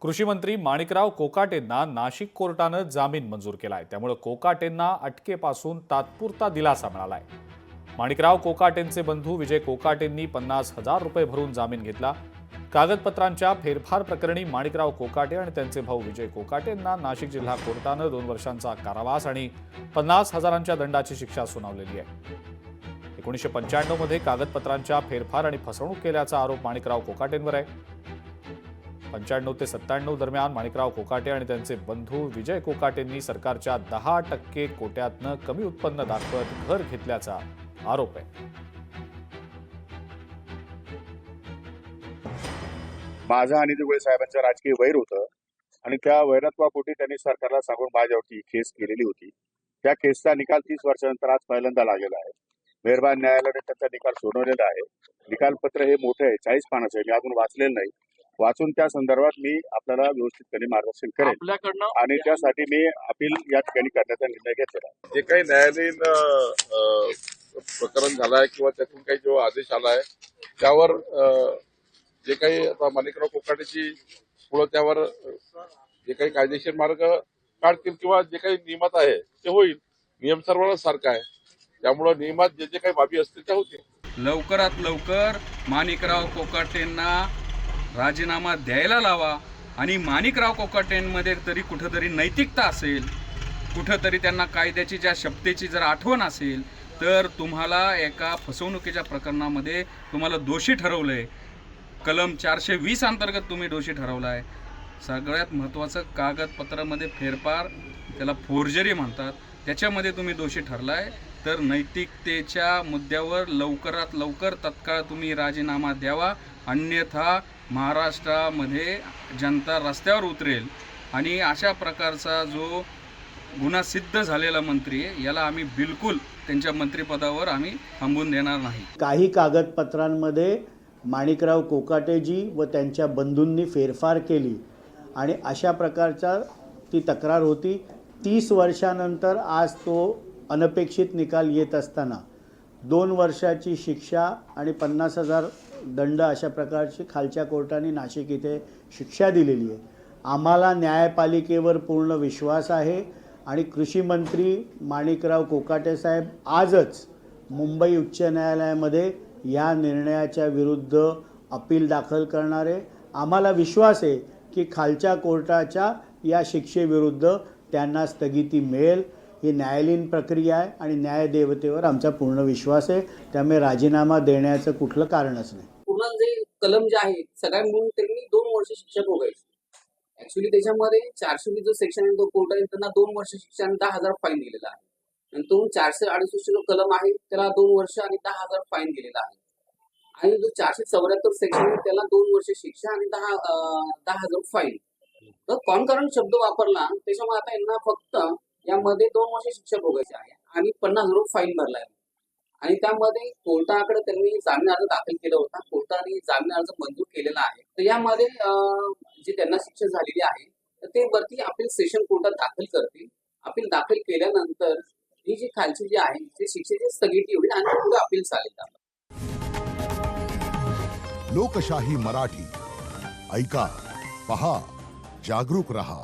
कृषी मंत्री माणिकराव कोकाटेंना नाशिक कोर्टानं जामीन मंजूर केलाय। त्यामुळे कोकाटेंना अटकेपासून तात्पुरता दिलासा मिळालाय। माणिकराव कोकाटेंचे बंधू विजय कोकाटेंनी 50,000 रुपये भरून जामीन घेतला। कागदपत्रांच्या फेरफार प्रकरणी माणिकराव कोकाटे आणि त्यांचे भाऊ विजय कोकाटेंना नाशिक जिल्हा कोर्टानं 2 वर्षांचा कारावास आणि 50,000च्या दंडाची शिक्षा सुनावलेली आहे। 1995 मध्ये कागदपत्रांच्या फेरफार आणि फसवणूक केल्याचा आरोप माणिकराव कोकाटेंवर आहे। 95 ते 97 दरम्यान माणिकराव कोकाटे आणि त्यांचे बंधू विजय कोकाटेंनी सरकारच्या 10% कोट्यातनं कमी उत्पन्न दाखवत घर घेतल्याचा आरोप आहे। माझा आणि दुबळे साहेबांचं राजकीय वैर होतं आणि त्या वैरत्वापोटी त्यांनी सरकारला सांगून माझ्यावरती केस केलेली होती। त्या केसचा निकाल 30 वर्षानंतर आज पहिल्यांदा लागलेला आहे। मेहरबान न्यायालयाने त्याचा निकाल सोडवलेला आहे। निकालपत्र हे मोठं आहे, 40 पानाचं आहे। मी अजून वाचलेलं नाही। वाचून त्या संदर्भात मी आपल्याला व्यवस्थितपणे मार्गदर्शन करेन आणि त्यासाठी मी अपील या ठिकाणी करण्याचा निर्णय घेतलेला आहे। जे काही न्यायालयीन प्रकरण झालंय किंवा त्यातून काही जो आदेश आलाय त्यावर जे काही आता माणिकराव कोकाटेची पुढे त्यावर जे काही कायदेशीर मार्ग काढतील किंवा जे काही नियमात आहे ते होईल। नियम सर्वांना सारखा आहे, त्यामुळे नियमात जे जे काही बाबी असतील त्या होतील। लवकरात लवकर माणिकराव कोकाटेंना राजीनामा द्यायला लावा आणि माणिकराव कोकाटेंमध्ये तरी कुठंतरी नैतिकता असेल, कुठंतरी त्यांना कायद्याची ज्या शपथेची जर आठवण असेल तर तुम्हाला एका फसवणुकीच्या प्रकरणामध्ये तुम्हाला दोषी ठरवलंय। कलम 420 अंतर्गत तुम्ही दोषी ठरवलाय। सगळ्यात महत्त्वाचं कागदपत्रामध्ये फेरफार, त्याला फोर्जरी म्हणतात, त्याच्यामध्ये तुम्ही दोषी ठरलाय। तर नैतिकतेच्या मुद्द्यावर लवकरात लवकर तत्काळ तुम्ही राजीनामा द्यावा, अन्यथा महाराष्ट्रामध्ये जनता रस्त्यावर उतरेल आणि अशा प्रकारचा जो गुन्हा सिद्ध झालेला मंत्री आहे याला आम्ही बिलकुल त्यांच्या मंत्रिपदावर आम्ही थांबून देणार नाही। काही कागदपत्रांमध्ये माणिकराव कोकाटेजी व त्यांच्या बंधूंनी फेरफार केली आणि अशा प्रकारचा ती तक्रार होती। 30 वर्षानंतर आज तो अनपेक्षित निकाल येत असताना 2 वर्षाची शिक्षा आणि 50,000 दंड अशा प्रकारची खालच्या कोर्टाने नाशिक इथे शिक्षा दिलेली आहे। आम्हाला न्यायपालिकेवर पूर्ण विश्वास आहे आणि कृषी मंत्री माणिकराव कोकाटे साहेब आजच मुंबई उच्च न्यायालयामध्ये या निर्णयाच्या विरुद्ध अपील दाखल करणार आहे। आम्हाला विश्वास आहे की खालच्या कोर्टाच्या या शिक्षेविरुद्ध त्यांना स्थगिती मिळेल। ही न्यायालयीन प्रक्रिया आहे आणि न्यायदेवतेवर आमचा पूर्ण विश्वास आहे, त्यामुळे राजीनामा देण्याचं कुठलं कारणच नाही। पूर्ण जे कलम जे आहे सगळ्या मिळून त्यांनी 2 वर्ष शिक्षा भोगायची। ऍक्च्युली त्याच्यामध्ये 420 जो सेक्शन आहे तो कोर्टाने त्यांना 2 वर्ष शिक्षा आणि 10,000 फाईन दिलेला आहे आणि तो 468 जो कलम आहे त्याला 2 वर्ष आणि 10,000 फाईन दिलेला आहे आणि जो 474 सेक्शन आहे त्याला 2 वर्ष शिक्षा आणि 10,000 फाईन। तर कॉन्करंट शब्द वापरला त्याच्यामुळे आता यांना फक्त यामध्ये 2 वर्ष शिक्षा भोगायची आहे आणि 50,000 फाईन भरला आहे आणि त्यामध्ये कोर्टाकडे त्यांनी जामीन अर्ज दाखल केला होता। कोर्टाने जामीन अर्ज मंजूर केलेला आहे। तर यामध्ये जी त्यांना शिक्षा झालेली आहे तर ते वरती अपील सेशन कोर्टात दाखल करतील। अपील दाखल केल्यानंतर ही जी खालची जी आहे ती शिक्षेची स्थगिती होईल आणि पुढे अपील चालेल। लोकशाही मराठी ऐका, पहा, जागरूक रहा।